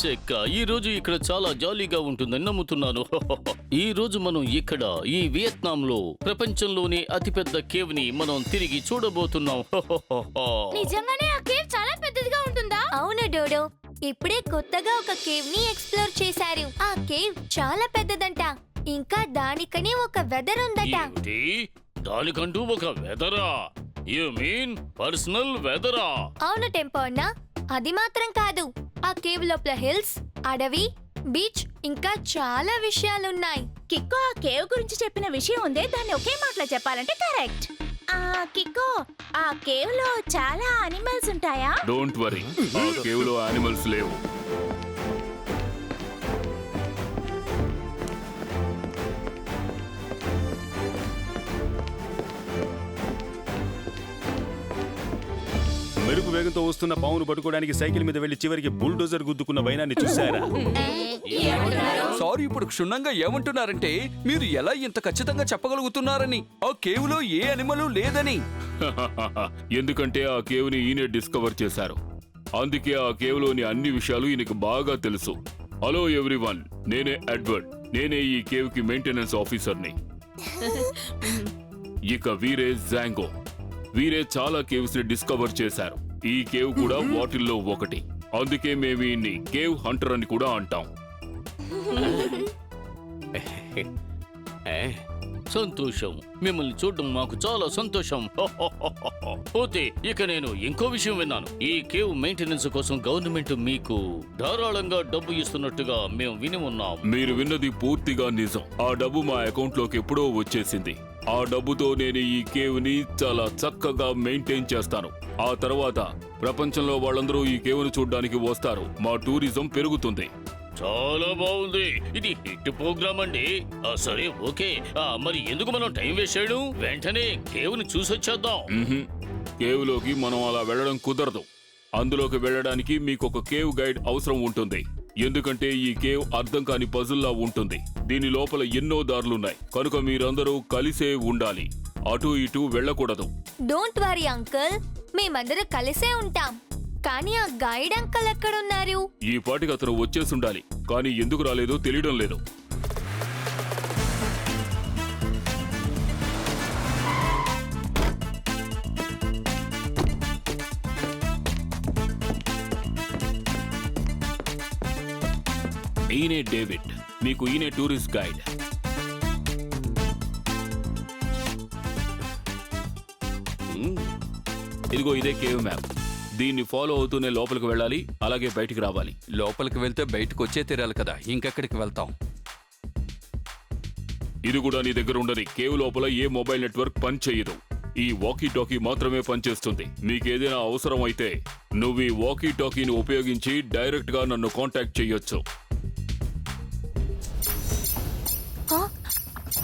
చెక్క ఈ రోజు ఇక్కడ చాలా జాలీగా ఉంటుందని నమ్ముతున్నాను. ఈ రోజు మనం ఇక్కడ ఈ వియత్నాం లో ప్రపంచంలోని అతిపెద్ద కేవ్ ని మనం తిరిగి చూడబోతున్నాం. నిజంగానే ఆ కేవ్ చాలా పెద్దదిగా ఉంటుందా? అవును డోడో, ఇప్పుడే కొత్తగా ఒక కేవ్ ని ఎక్స్ప్లోర్ చేశారు. ఆ కేవ్ చాలా పెద్దదంట. ఇంకా దానికని ఒక వెదర్ ఉందట. ఏమిటి? దానికంటూ ఒక వెదరా? యు మీన్ పర్సనల్ వెదరా? అవును టెంపో అన్న, అది మాత్రం కాదు. ఆ కేవ్ లోపల హిల్స్, అడవి, బీచ్ ఇంకా చాలా విషయాలున్నాయి. కిక్కో ఆ కేవ్ గురించి చెప్పిన విషయం ఉందే, దాన్ని ఒకే మాటలో చెప్పాలంటే కరెక్ట్. కిక్కో, ఆ కేవ్ లో చాలా అనిమల్స్ ఉంటాయా? డోంట్ వరీ, ఆ కేవ్ లో యానిమల్స్ లేవు. మెరుపు వేగంతో వస్తున్న పావును పట్టుకోవడానికి సైకిల్ మీద వెళ్లి చివరికి బుల్డోజర్ గుద్దుకున్న వైనాన్ని చూశారా? సారీ, ఇప్పుడు క్షుణ్ణంగా ఏమంటున్నారంటే మీరు ఎలా ఇంత ఖచ్చితంగా చెప్పగలుగుతున్నారని ఆ కేవ్ లో ఏ అనిమలు లేదని. ఎందుకంటే ఆ కేవ్ ని ఈయనే డిస్కవర్ చేశారు. అందుకే ఆ కేవ్ లోని అన్ని విషయాలు ఈయనకు బాగా తెలుసు. హలో ఎవ్రీవన్, నేనే ఎడ్వర్డ్. నేనే ఈ కేవ్ కి మెయింటెనెన్స్ ఆఫీసర్ని. ఇక వీరే జాంగో. వీరే చాలా కేవ్స్ ని డిస్కవర్ చేశారు. ఈ కేవ్ కూడా వాటిల్లో ఒకటి. అందుకే మేము ఈయన్ని కేవ్ హంటర్ అని కూడా అంటాం. సంతోషం, మిమ్మల్ని చూడడం మాకు చాలా సంతోషం. పోతే ఇక నేను ఇంకో విషయం విన్నాను. ఈ కేవ్ మెయింటెనెన్స్ కోసం గవర్నమెంట్ మీకు ధారాళంగా డబ్బు ఇస్తున్నట్టుగా మేము విని ఉన్నాం. మీరు విన్నది పూర్తిగా నిజం. ఆ డబ్బు మా అకౌంట్ లోకి ఎప్పుడో వచ్చేసింది. ఆ డబ్బుతో నేను ఈ కేవ్ ని చాలా చక్కగా మెయింటైన్ చేస్తాను. ఆ తర్వాత ప్రపంచంలో వాళ్ళందరూ ఈ కేవ్ ను చూడడానికి వస్తారు. మా టూరిజం పెరుగుతుంది. చాలా బాగుంది. ఇది హిట్ ప్రోగ్రామ్ అండి. సరే, ఓకే. మరి ఎందుకు మనం టైం వేస్ట్ చేయడం? వెంటనే కేవ్ ని చూసొచ్చేద్దాం. కేవ్ లోకి మనం అలా వెళ్ళడం కుదరదు. అందులోకి వెళ్ళడానికి మీకు ఒక కేవ్ గైడ్ అవసరం ఉంటుంది. ఎందుకంటే ఈ కేవ్ అర్థం కాని పజుల్లా ఉంటుంది. దీని లోపల ఎన్నో దారులున్నాయి. కనుక మీరందరూ కలిసే ఉండాలి. అటు ఇటు వెళ్ళకూడదు. డోంట్ వరీ అంకుల్, మేమందరూ కలిసే ఉంటాం. కానీ ఆ గైడ్ అంకుల్ ఎక్కడున్నారు? ఈ పాటికి అతను వచ్చేసుండాలి, కానీ ఎందుకు రాలేదో తెలియడం లేదు. ఈయనే డేవిడ్, మీకు ఈయనే టూరిస్ట్ గైడ్. ఇదిగో ఇదే కేవ్ మ్యాప్. దీన్ని ఫాలో అవుతూనే లోపలికి వెళ్ళాలి, అలాగే బయటికి రావాలి. లోపలికి వెళ్తే బయటకు వచ్చే తీరాలి కదా, ఇంకెక్కడికి వెళ్తాం? ఇది కూడా నీ దగ్గర ఉండని. కేవ్ లోపల ఏ మొబైల్ నెట్వర్క్ పని చేయదు. ఈ వాకీ టాకీ మాత్రమే పనిచేస్తుంది. మీకేదైనా అవసరం అయితే నువ్వు ఈ వాకీ టాకీని ఉపయోగించి డైరెక్ట్ గా నన్ను కాంటాక్ట్ చేయొచ్చు.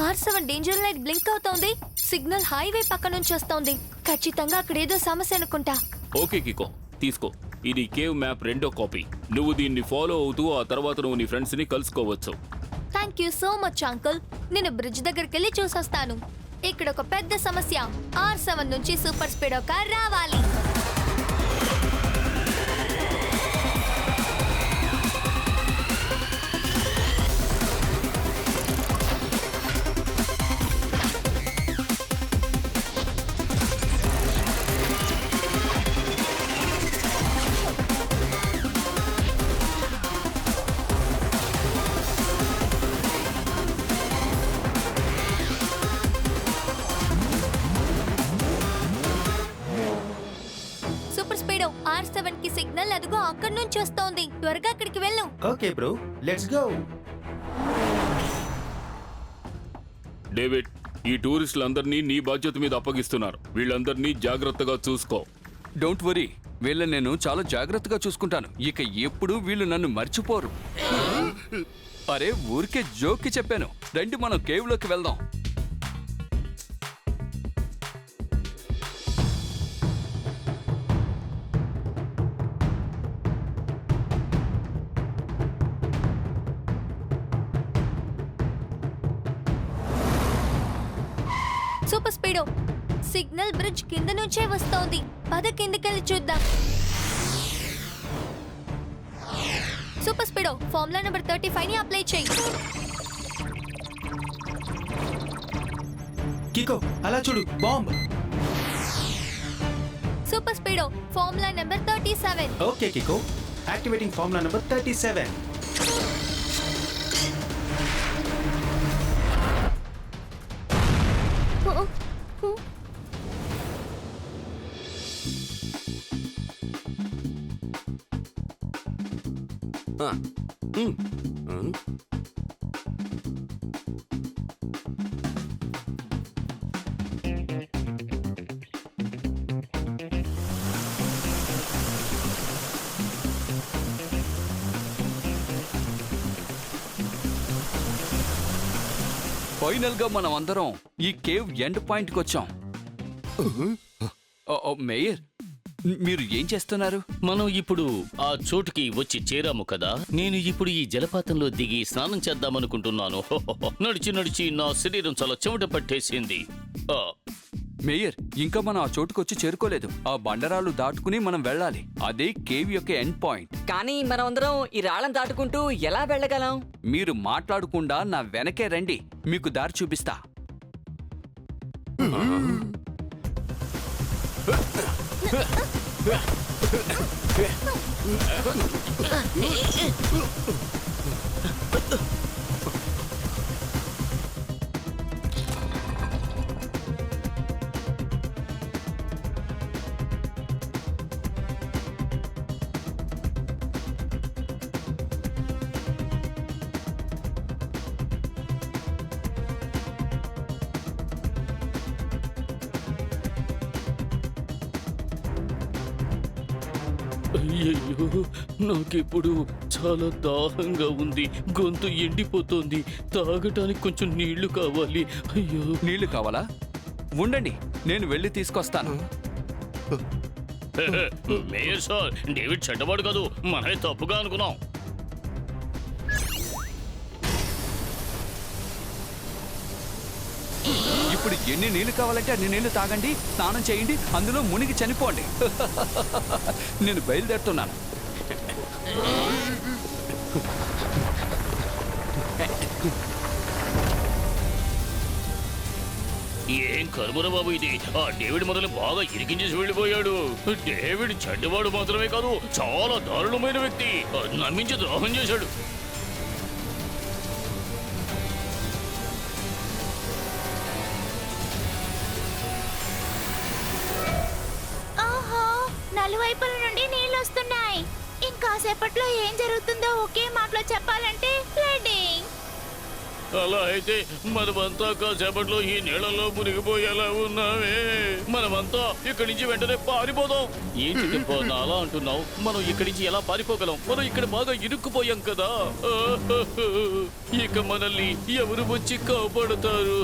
R7 డేంజర్ లైట్ బ్లింక్ అవుతోంది. సిగ్నల్ హైవే పక్క నుంచి వస్తోంది. ఖచ్చితంగా అక్కడేదో సమస్య అనుకుంటా. ఓకే కికో, తీసుకో. ఇది కేవ్ మ్యాప్ రెండో కాపీ. నువ్వు దీన్ని ఫాలో అవుతూ ఆ తర్వాత నువ్వు నీ ఫ్రెండ్స్ ని కలుసుకోవచ్చు. Thank you so much uncle. నేను బ్రిడ్జ్ దగ్గరికి వెళ్ళి చూసొస్తాను. ఇక్కడ ఒక పెద్ద సమస్య. R7 నుంచి సూపర్ స్పీడ్ కార్ రావాలి. R7 కి సిగ్నల్ అదుగో అక్కడి నుంచి వస్తోంది. త్వరగా అక్కడికి వెళ్ళు. Okay bro, let's go. David, ఈ టూరిస్టులందరినీ నీ బాధ్యత మీద అప్పగిస్తున్నారు. వీళ్ళందరినీ జాగ్రత్తగా చూసుకో. డోంట్ వరీ, వీళ్ళని నేను చాలా జాగ్రత్తగా చూసుకుంటాను. ఇక ఎప్పుడు వీళ్ళు నన్ను మర్చిపోరు. అరే, ఊరికే జోక్కి చెప్పాను. రండి మనం కేవ్ లోకి వెళ్దాం. సూపర్ స్పీడో, సిగ్నల్ బ్రిడ్జ్ కింద నుంచే వస్తోంది. పద కిందకెళ్ళి చూద్దాం. సూపర్ స్పీడో ఫార్ములా నెంబర్ 35 ని అప్లై చేయి. కికో అలా చూడు bomb. Super speedo formula number 37. Okay Kiko, activating formula number 37. Final గా మనం అందరం ఈ కేవ్ ఎండ్ పాయింట్ కి వచ్చాం. మేయర్, మీరు ఏం చేస్తున్నారు? మనం ఇప్పుడు ఆ చోటుకి వచ్చి చేరాము కదా. నేను ఇప్పుడు ఈ జలపాతంలో దిగి స్నానం చేద్దామనుకుంటున్నాను. నడిచి నడిచి నా శరీరం చాలా చెమట పట్టేసింది. మేయర్, ఇంకా మనం ఆ చోటుకొచ్చి చేరుకోలేదు. ఆ బండరాలు దాటుకుని మనం వెళ్ళాలి. అదే కేవ్ యొక్క ఎండ్ పాయింట్. కానీ మనమందరం ఈ రాళ్ళను దాటుకుంటూ ఎలా వెళ్ళగలం? మీరు మాట్లాడకుండా నా వెనకే రండి, మీకు దారి చూపిస్తా. అయ్యయ్యో, నాకిప్పుడు చాలా దాహంగా ఉంది. గొంతు ఎండిపోతోంది. తాగటానికి కొంచెం నీళ్లు కావాలి. అయ్యో. నీళ్లు కావాలా? ఉండండి, నేను వెళ్ళి తీసుకొస్తాను. మేయర్ సార్, డేవిడ్ చెడ్డవాడు కాదు, మనమే తప్పుగా అనుకున్నాం. ఇప్పుడు ఎన్ని నీళ్లు కావాలంటే అన్ని నీళ్లు తాగండి, స్నానం చేయండి, అందులో మునిగి చనిపోండి. నేను బయలుదేరుతున్నాను. ఏం కర్మరా బాబు ఇది. ఆ డేవిడ్ మొదలు బాగా ఇరికించేసి వెళ్ళిపోయాడు. డేవిడ్ చెడ్డవాడు మాత్రమే కాదు, చాలా దారుణమైన వ్యక్తి. నమ్మించి ద్రోహం చేశాడు. ఓహో, నలువైపుల నుండి నీళ్ళు వస్తున్నాయి. ఇంకాసేపట్లో ఏం జరుగుతుందో ఒకే మాటలో చెప్పాలంటే ఫ్లడ్డింగ్. అలా అయితే మనమంతా కాసేపట్లో ఈ నీళ్ళలో మునిగిపోయేలా ఉన్నామే. మనమంతా ఇక్కడి నుంచి వెంటనే పారిపోదాం. ఏంటి చెప్పన్నా అలా అంటున్నావు? మనం ఇక్కడి నుంచి ఎలా పారిపోగలం? మనం ఇక్కడ బాగా ఇరుక్కుపోయాం కదా. ఇక మనల్ని ఎవరు వచ్చి కాపాడుతారు?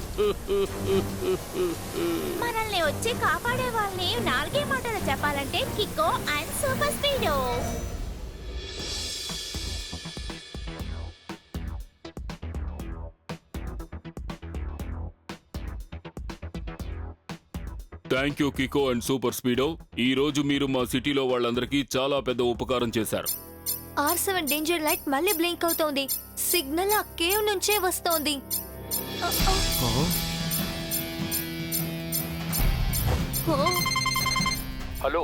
మనల్ని వచ్చి కాపాడే వాళ్ళని నాలుగే మాటలు చెప్పాలంటే Kiko and super speedo. Thank you Kiko and super speedo. ఈ రోజు మీరు మా సిటీలో వాళ్ళందరికీ చాలా పెద్ద ఉపకారం చేశారు. R7 డేంజర్ లైట్ మళ్ళీ బ్లింక్ అవుతోంది. సిగ్నల్ ఆ కేవ్ నుంచే వస్తోంది. హలో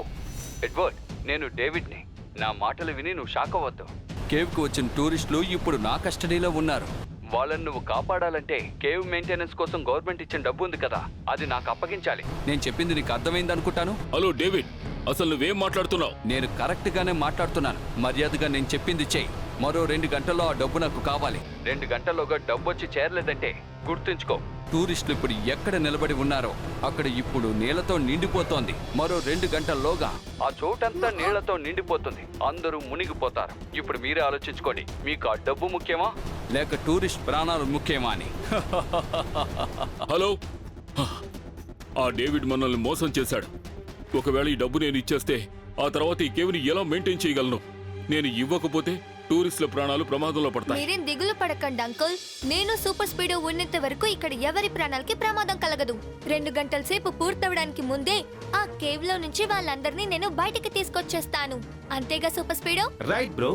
ఎడ్వర్డ్, నేను డేవిడ్ని. నా మాటలు విని నువ్వు షాక్ అవ్వద్దు. కేవ్కు వచ్చిన టూరిస్టులు ఇప్పుడు నా కస్టడీలో ఉన్నారు. వాళ్ళని నువ్వు కాపాడాలంటే కేవ్ మెయింటెనెన్స్ కోసం గవర్నమెంట్ ఇచ్చిన డబ్బు ఉంది కదా, అది నాకు అప్పగించాలి. నేను చెప్పింది నీకు అర్థమైంది అనుకుంటాను. హలో డేవిడ్, అసలు నువ్వేం మాట్లాడుతున్నావు? నేను కరెక్ట్ గానే మాట్లాడుతున్నాను. మర్యాదగా నేను చెప్పింది చెయ్యి. మరో 2 గంటల్లో ఆ డబ్బు నాకు కావాలి. 2 గంటల్లోగా డబ్బు వచ్చి చేరలేదంటే గుర్తుంచుకో, టూరిస్టులు ఇప్పుడు ఎక్కడ నిలబడి ఉన్నారో అక్కడ ఇప్పుడు నీళ్లతో నిండిపోతోంది. మరో 2 గంటల్లోగా ఆ చోటంతా నీళ్లతో నిండిపోతుంది. అందరూ మునిగిపోతారు. ఇప్పుడు మీరే ఆలోచించుకోండి, మీకు ఆ డబ్బు ముఖ్యమా లేక టూరిస్ట్ ప్రాణాలు ముఖ్యమా అని. హలో, ఆ డేవిడ్ మనల్ని మోసం చేశాడు. ఒకవేళ ఈ డబ్బు నేను ఇచ్చేస్తే ఆ తర్వాత ఈ కేవ్ని ఎలా మెయింటైన్ చేయగలను? నేను ఇవ్వకపోతే టూరిస్టుల ప్రాణాలు ప్రమాదంలో పడతాయి. మీరేం దిగులు పడకండి అంకుల్. నేను సూపర్ స్పీడో ఉన్నంత వరకు ఇక్కడ ఎవరి ప్రాణాలకి ప్రమాదం కలగదు. 2 గంటల సేపు పూర్తవడానికి ముందే ఆ కేవ్ లో నుంచి వాళ్ళందరినీ నేను బయటికి తీసుకొచ్చేస్తాను. అంతేగా super speedo? Right bro,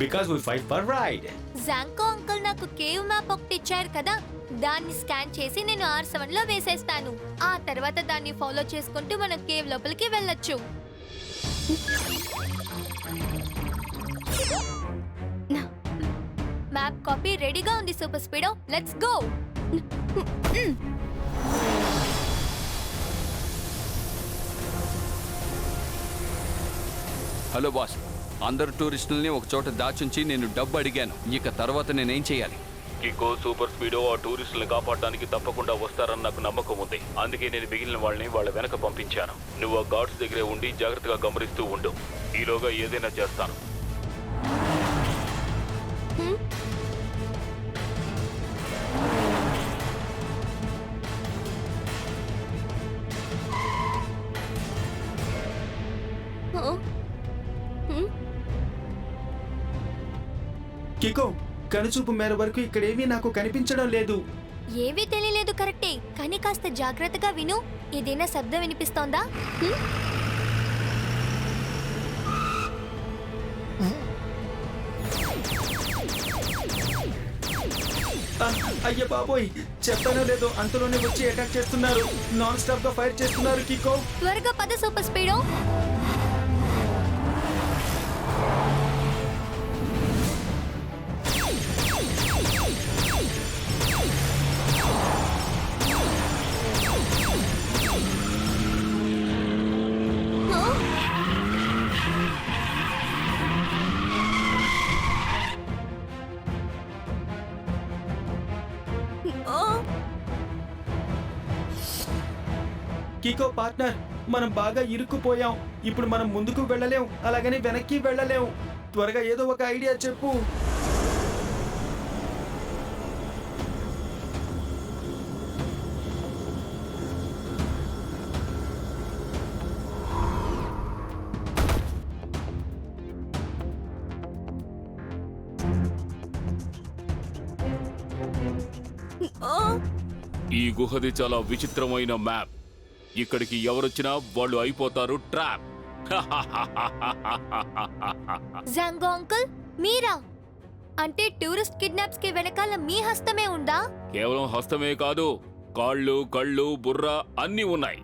because we fight for ride. జాంకో అంకుల్ నాకు కేవ్ మ్యాప్ ఒకటి ఇచ్చారు కదా, దాన్ని స్కాన్ చేసి నేను R7 లో వేసేస్తాను. ఆ తర్వాత దాన్ని ఫాలో చేసుకుంటూ మనం కేవ్ లోపలికి వెళ్ళొచ్చు. మ్యాప్ కాపీ రెడీగా ఉంది super speedo, let's go. Hello boss, అందరు టూరిస్టుల్ని ఒక చోట దాచుంచి నేను డబ్బు అడిగాను. ఇక తర్వాత నేనేం చేయాలి? కికో, సూపర్ స్పీడో ఆ టూరిస్టులను కాపాడడానికి తప్పకుండా వస్తారని నాకు నమ్మకం ఉంది. అందుకే నేను మిగిలిన వాళ్ళని వాళ్ళ వెనక పంపించాను. నువ్వు ఆ గార్డ్స్ దగ్గరే ఉండి జాగ్రత్తగా గమనిస్తూ ఉండు. ఈలోగా ఏదైనా చేస్తాను. కికో, కనుచూపు మేర వరకు ఇక్కడేమీ నాకు కనిపించడం లేదు. ఏమీ తెలియలేదు కరెక్టే, కానీ కాస్త జాగ్రత్తగా విను. ఏదైనా శబ్దం వినిపిస్తోందా? అయ్య బాబోయ్, చెప్పానో లేదో అంతలోనే వచ్చి అటాక్ చేస్తున్నారు. నాన్ స్టాప్ గా ఫైర్ చేస్తున్నారు. కికో, త్వరగా పద సూపర్ స్పీడో. కికో పార్ట్నర్, మనం బాగా ఇరుక్కుపోయాం. ఇప్పుడు మనం ముందుకు వెళ్ళలేం, అలాగని వెనక్కి వెళ్ళలేం. త్వరగా ఏదో ఒక ఐడియా చెప్పు. ఈ గుహది చాలా విచిత్రమైన మ్యాప్. ఇక్కడికి ఎవరొచ్చినా వాళ్ళు అయిపోతారు ట్రాప్. జాంగో అంకుల్, మీరా? అంటే టూరిస్ట్ కిడ్నాప్స్ కి వెనకాల మీ హస్తమే ఉందా? కేవలం హస్తమే కాదు, కాళ్ళు, కళ్ళు, బుర్ర అన్నీ ఉన్నాయి.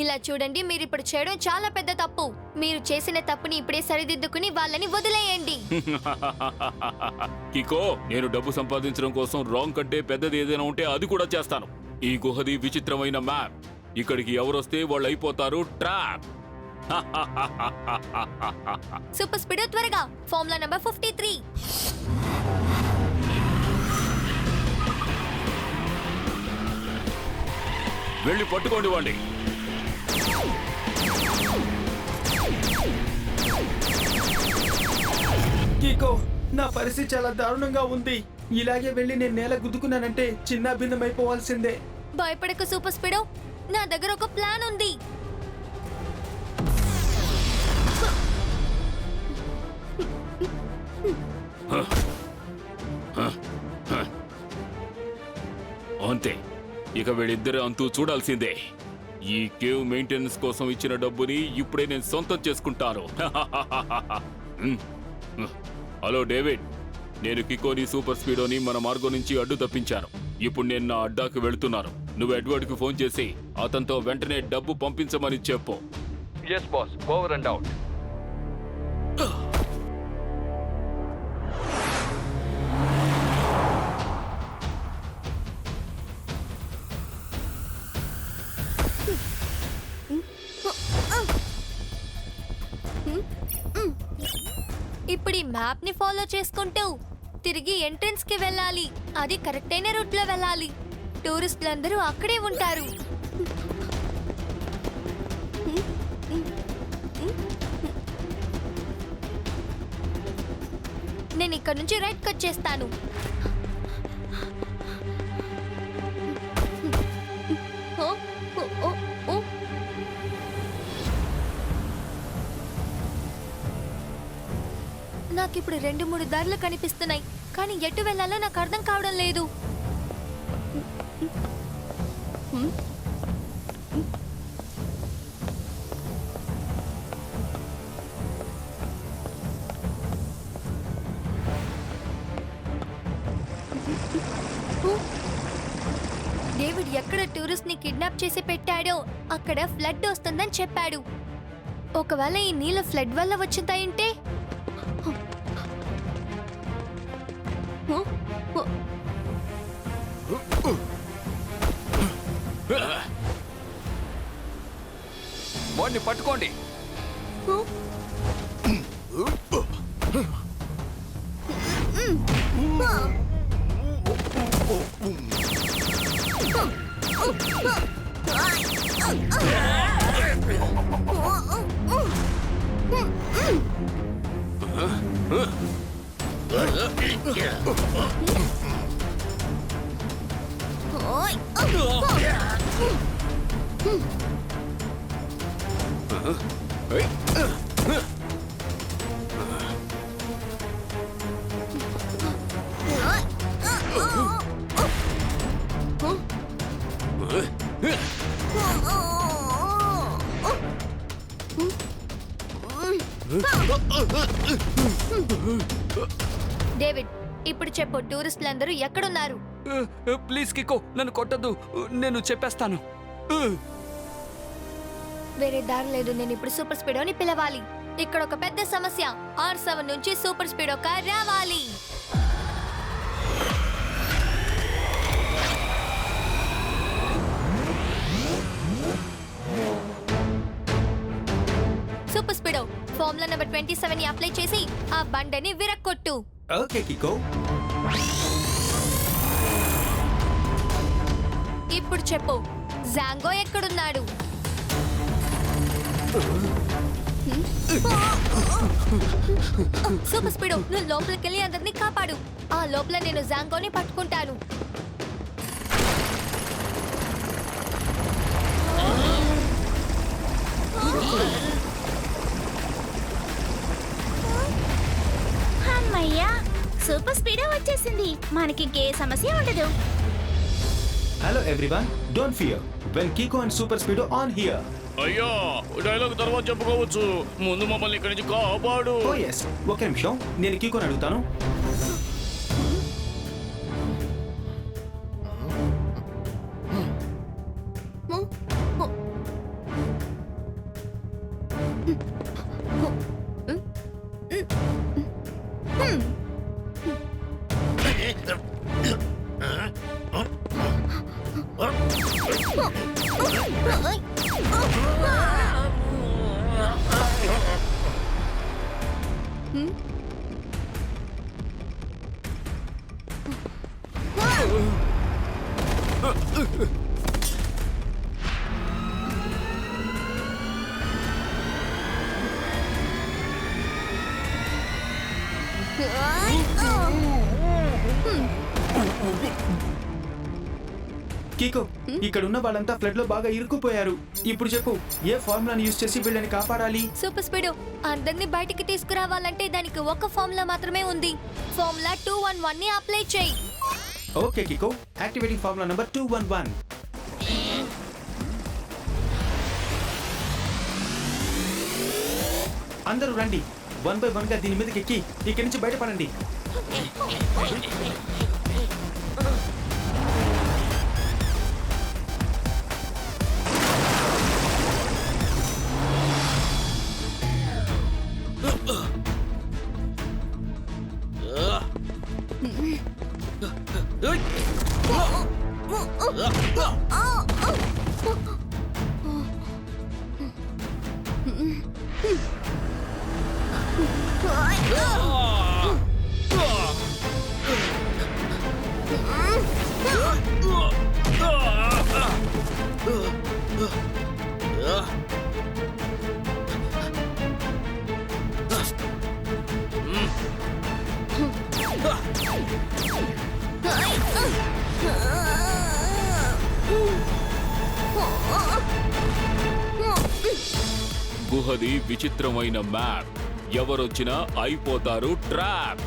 ఇలా చూడండి, మీరు ఇప్పుడు చేయడం చాలా పెద్ద తప్పు. మీరు చేసిన తప్పుని ఇప్పుడే సరిదిద్దుకుని వాళ్ళని వదిలేయండి. కికో, నేను డబ్బు సంపాదించడం కోసం రాంగ్ కంటే పెద్దది ఏదైనా ఉంటే అది కూడా చేస్తాను. ఈ గుహది విచిత్రమైన మ్యాప్. ఇక్కడికి ఎవరొస్తే వాళ్ళు అయిపోతారు ట్రాప్. సూపర్ స్పీడ్ త్వరగా, ఫార్ములా నంబర్ 53. వెళ్ళి పట్టుకోండి వాడిని. కికో, నా పరిస్థితి చాలా దారుణంగా ఉంది. ఇలాగే వెళ్ళి నేను నేల గుద్దుకున్నానంటే చిన్న భిన్నమైపోవాల్సిందే. భయపడకు సూపర్ స్పీడో, నా దగ్గర ఒక ప్లాన్ ఉంది. అంతే, ఇక వీళ్ళిద్దరు అంతూ చూడాల్సిందే. ఈ కేవ్ మెయింటెనెన్స్ కోసం ఇచ్చిన డబ్బుని ఇప్పుడే నేను సొంతం చేసుకుంటాను. హలో డేవిడ్, నేను కికోని, సూపర్ స్పీడోని మన మార్గం నుంచి అడ్డు తప్పించాను. ఇప్పుడు నేను నా అడ్డాకి వెళుతున్నాను. నువ్వు ఎడ్వర్డ్కి ఫోన్ చేసి అతనితో వెంటనే డబ్బు పంపించమని చెప్పు. Yes boss, over and out. ఇప్పుడు ఈ మ్యాప్ ని ఫాలో చేసుకుంటూ తిరిగి ఎంట్రన్స్ కి వెళ్ళాలి. అది కరెక్ట్ అయిన రూట్ లో వెళ్ళాలి. టూరిస్టులందరూ అక్కడే ఉంటారు. నేను ఇక్కడ నుంచి రైట్ కట్ చేస్తాను. నాకిప్పుడు 2-3 దారులు కనిపిస్తున్నాయి, కానీ ఎటు వెళ్ళాలో నాకు అర్థం కావడం లేదు. కిడ్నాప్ చేసి పెట్టాడో అక్కడ ఫ్లడ్ వస్తుందని చెప్పాడు. ఒకవేళ ఈ నీళ్ళు ఫ్లడ్ వల్ల వచ్చిందంటే వాడిని పట్టుకోండి. డేవిడ్, ఇప్పుడు చెప్పు, టూరిస్టులందరూ ఎక్కడున్నారు? ప్లీజ్ కికో, నన్ను కొట్టద్దు, నేను చెప్పేస్తాను. వేరే దారి లేదు. నేను ఇప్పుడు సూపర్ స్పీడోని పిలవాలి. ఇక్కడ ఒక పెద్ద సమస్య. R7 నుంచి సూపర్ స్పీడో కార్ రావాలి. Super speedo, formula number 27 apply చేసి ఆ బండని విరక్కొట్టు. ఓకే కికో. ఇప్పుడు చెప్పు, జాంగో ఎక్కడున్నాడు? సూపర్ స్పీడో, నువ్వు లోపలికి వెళ్ళి అందరినీ కాపాడు. ఆ లోపల నేను జాంగోని పట్టుకుంటాను. అమ్మయ్యా, సూపర్ స్పీడ్ వచ్చేసింది. మనకి ఇంకే సమస్య ఉండదు. Hello everyone, don't fear when Kiko and super speedo on here. అయ్యా, డైలాగ్ తర్వాత చెప్పుకోవచ్చు. ముందు మమ్మల్ని ఇక్కడి నుంచి కాపాడు. ఓ ఎస్, ఒక నిమిషం, నేను కికోని అడుగుతాను. కికో, ఇక్కడ ఉన్న వాళ్ళంతా ఫ్లడ్ లో బాగా ఇరుక్కుపోయారు. ఇప్పుడు చెప్పు, ఏ ఫార్ములాని యూజ్ చేసి వీళ్ళని కాపాడాలి? సూపర్ స్పీడో, అందరినీ బయటికి తీసుకురావాలంటే దానికి ఒక ఫార్ములా మాత్రమే ఉంది. ఫార్ములా 211 ని అప్లై చేయి. Okay Kiko, activating formula number 211. అందరూ రండి, 1 by 1 గా దీని మీదకి ఎక్కి ఇక్కడి నుంచి బయటపడండి. గుహది విచిత్రమైన మ్యాప్. ఎవరొచ్చినా అయిపోతారు ట్రాప్.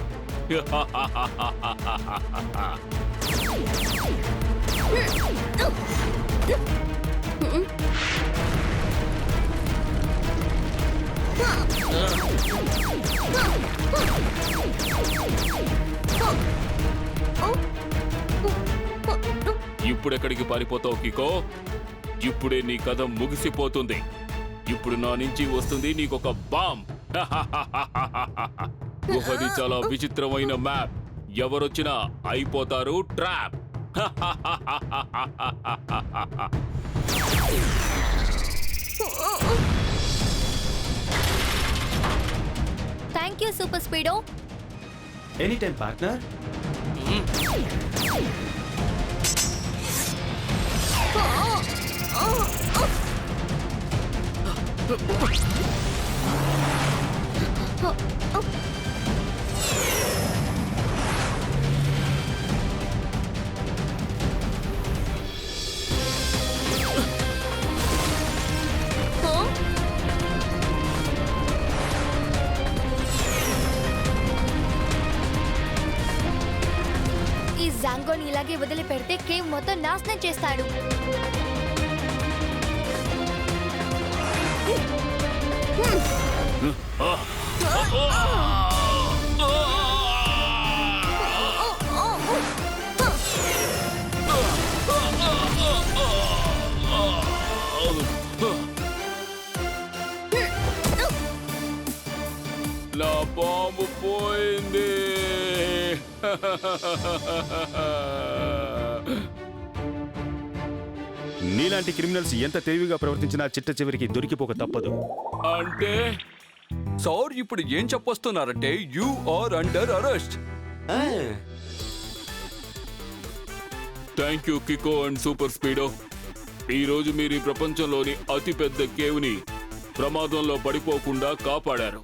ఇప్పుడెక్కడికి పారిపోతావు కికో? ఇప్పుడే నీ కథ ముగిసిపోతుంది. ఇప్పుడు నా నుంచి వస్తుంది నీకొక బాంబ్. గుహది చాలా విచిత్రమైన మ్యాప్. ఎవరొచ్చినా అయిపోతారు trap. Thank you super speedo. Any time partner. ఈ జాంగోని ఇలాగే వదిలి పెడితే కేవ్ మొత్తం నాశనం చేస్తాడు. నా బాంబు పోయింది. నీలాంటి క్రిమినల్స్ ఎంత తెలివిగా ప్రవర్తించినా చిట్ట చివరికి దొరికిపోక తప్పదు. అంటే సార్ ఇప్పుడు ఏం చెప్పొస్తున్నారంటే you are under arrest. Thank you Kiko and super speedo. ఈ రోజు మీరు ఈ ప్రపంచంలోని అతిపెద్ద కేవ్ని ప్రమాదంలో పడిపోకుండా కాపాడారు.